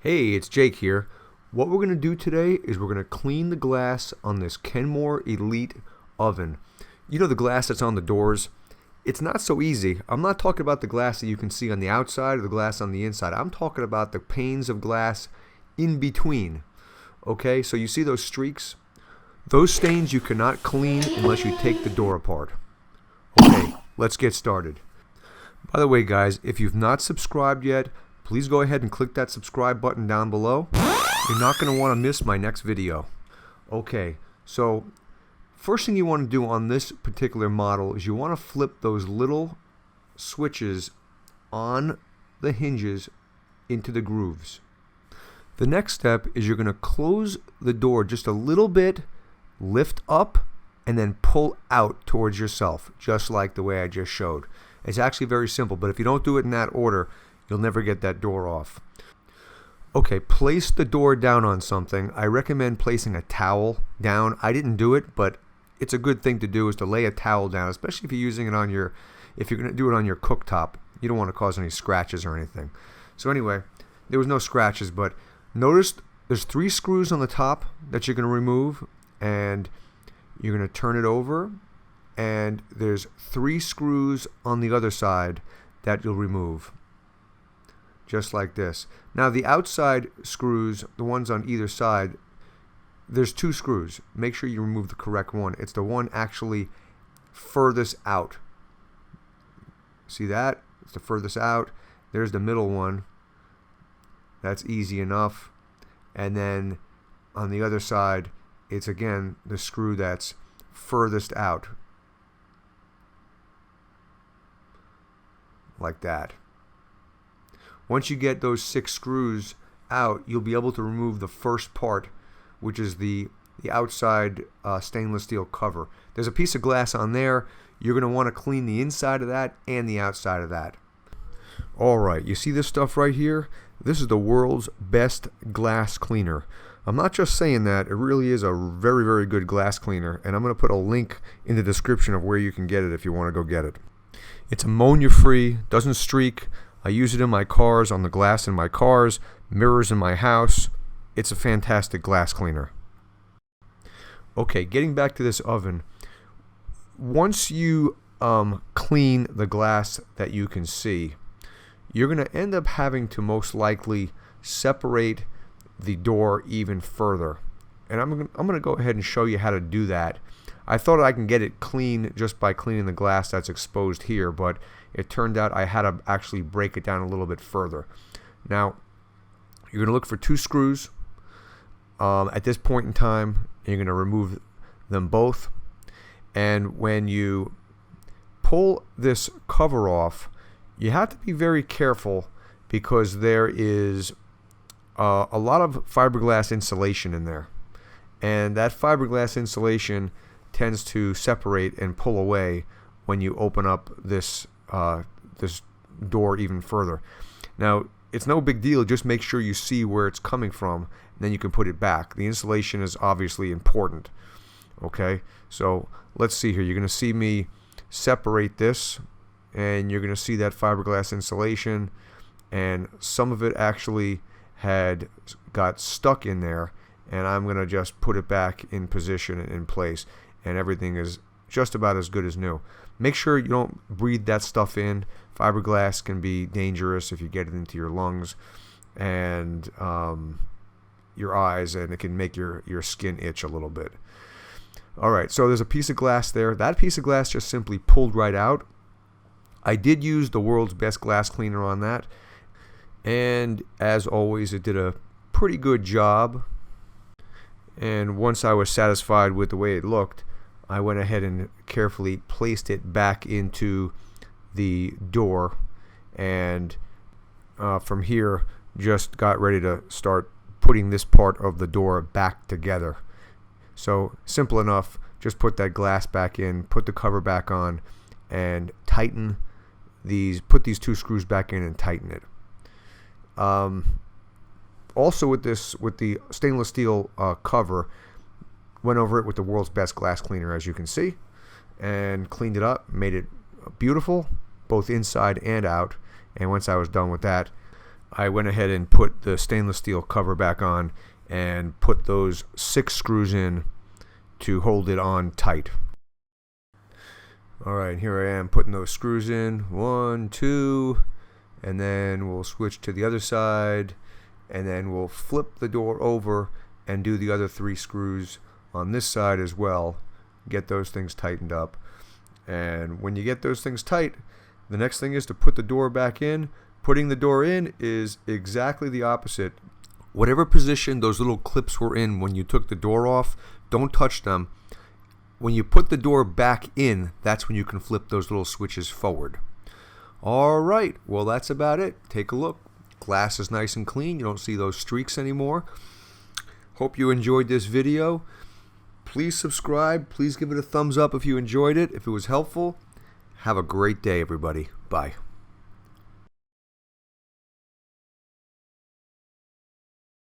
Hey, it's Jake here. What we're going to do today is we're going to clean the glass on this Kenmore Elite Oven. You know the glass that's on the doors? It's not so easy. I'm not talking about the glass that you can see on the outside or the glass on the inside. I'm talking about the panes of glass in between. Okay, so you see those streaks? Those stains you cannot clean unless you take the door apart. Okay, let's get started. By the way, guys, if you've not subscribed yet, please go ahead and click that subscribe button down below. You're not going to want to miss my next video. Okay, so first thing you want to do on this particular model is you want to flip those little switches on the hinges into the grooves. The next step is you're going to close the door just a little bit, lift up, and then pull out towards yourself, just like the way I just showed. It's actually very simple, but if you don't do it in that order, you'll never get that door off. Okay, place the door down on something. I recommend placing a towel down. I didn't do it, but it's a good thing to do is to lay a towel down, especially if you're using it on if you're going to do it on your cooktop. You don't want to cause any scratches or anything. So anyway, there was no scratches, but notice there's 3 screws on the top that you're going to remove, and you're going to turn it over, and there's 3 screws on the other side that you'll remove. Just like this. Now the outside screws, the ones on either side, there's 2 screws. Make sure you remove the correct one. It's the one actually furthest out. See that? It's the furthest out. There's the middle one. That's easy enough. And then on the other side, it's again the screw that's furthest out. Like that. Once you get those 6 screws out, you'll be able to remove the first part, which is the outside stainless steel cover. There's a piece of glass on there. You're going to want to clean the inside of that and the outside of that. Alright, you see this stuff right here? This is the world's best glass cleaner. I'm not just saying that, it really is a very, very good glass cleaner, and I'm going to put a link in the description of where you can get it if you want to go get it. It's ammonia free, doesn't streak. I use it in my cars, on the glass in my cars, mirrors in my house. It's a fantastic glass cleaner. Okay, getting back to this oven. Once you clean the glass that you can see, you're going to end up having to most likely separate the door even further. And I'm going to go ahead and show you how to do that. I thought I can get it clean just by cleaning the glass that's exposed here, but it turned out I had to actually break it down a little bit further. Now, you're going to look for 2 screws. At this point in time, you're going to remove them both. And when you pull this cover off, you have to be very careful because there is a lot of fiberglass insulation in there. And that fiberglass insulation tends to separate and pull away when you open up this this door even further. Now, it's no big deal. Just make sure you see where it's coming from, and then you can put it back. The insulation is obviously important. Okay, so let's see here. You're going to see me separate this, and you're going to see that fiberglass insulation, and some of it actually had got stuck in there, and I'm going to just put it back in position and in place, and everything is just about as good as new. Make sure you don't breathe that stuff in. Fiberglass can be dangerous if you get it into your lungs and your eyes, and it can make your skin itch a little bit. Alright, so there's a piece of glass there. That piece of glass just simply pulled right out. I did use the world's best glass cleaner on that, and as always, it did a pretty good job. And once I was satisfied with the way it looked, I went ahead and carefully placed it back into the door, and from here just got ready to start putting this part of the door back together. So simple enough, just put that glass back in, put the cover back on, and tighten put these 2 screws back in and tighten it. Also with the stainless steel cover, went over it with the world's best glass cleaner, as you can see, and cleaned it up, made it beautiful, both inside and out. And once I was done with that, I went ahead and put the stainless steel cover back on and put those 6 screws in to hold it on tight. Alright, here I am putting those screws in. 1, 2, and then we'll switch to the other side, and then we'll flip the door over and do the other 3 screws on this side as well. Get those things tightened up. And when you get those things tight, the next thing is to put the door back in. Putting the door in is exactly the opposite. Whatever position those little clips were in when you took the door off, don't touch them. When you put the door back in, that's when you can flip those little switches forward. Alright, well that's about it. Take a look. Glass is nice and clean. You don't see those streaks anymore. Hope you enjoyed this video. Please subscribe. Please give it a thumbs up if you enjoyed it, if it was helpful. Have a great day, everybody. Bye.